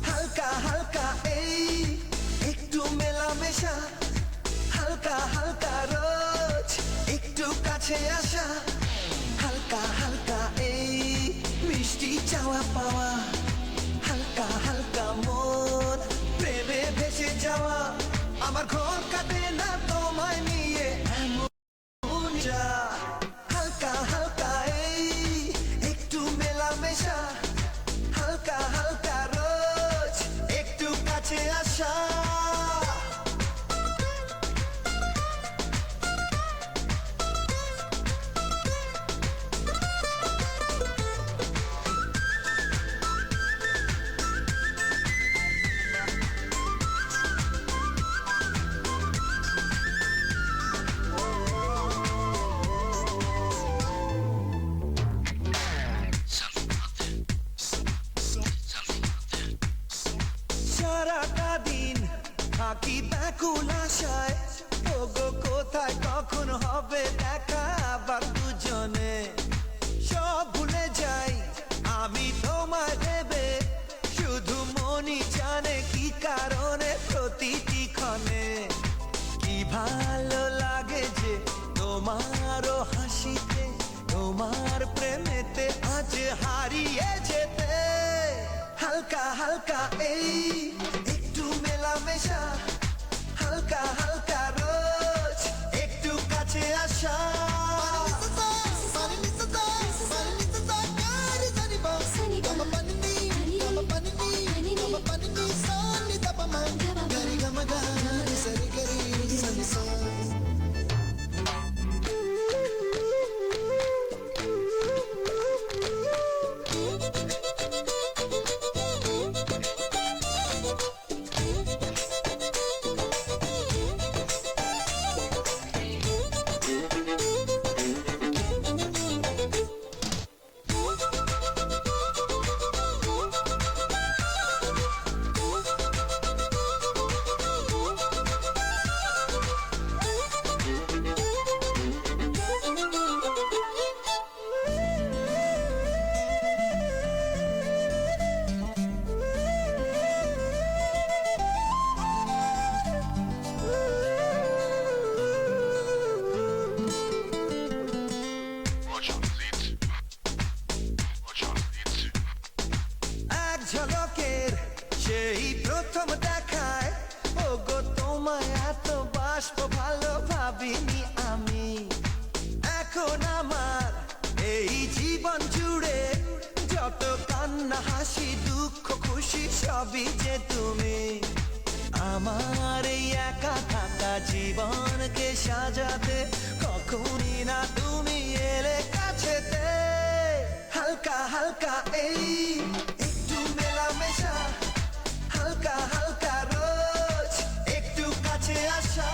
হালকা হালকা এই একটু মেলামেশা, হালকা হালকা রোজ একটু কাছে আসা, হালকা হালকা এই মিষ্টি চাওয়া পাওয়া, হালকা হালকা মন প্রেমে ভেসে যাওয়া। আমার ঘর কাটে না তোমায় নিয়ে এমন যা। হালকা হালকা এই একটু মেলামেশা, হালকা হালকা রোজ একটু কাছে আসা। সারাটা দিন থাকি ব্যাকুল আশায়, ওগো কোথায় কখন হবে দেখা আবার দুজনে। সব ভুলে যাই আমি তোমায় ভেবে, শুধু মনই জানে কি কারণে প্রতিটি ক্ষণে। কি ভালো লাগে যে তোমারও হাসিতে, তোমার প্রেমেতে আজ হারিয়ে যেতে। হালকা হালকা এই একটু মেলামেশা, হালকা হালকা রোজ একটু কাছে আসা। এক ঝলকের সেই প্রথম দেখায়, ওগো তোমায় এত বাসব ভালো ভাবিনি আমি। এখন আমার এই জীবন জুড়ে যত কান্না হাসি দুঃখ খুশি সবই যে তুমি। আমার এই একা থাকা জীবনকে সাজাতে কখনই না তুমি এলে কাছেতে। হালকা হালকা এই একটু মেলামেশা, হালকা হালকা রোজ একটু কাছে আসা।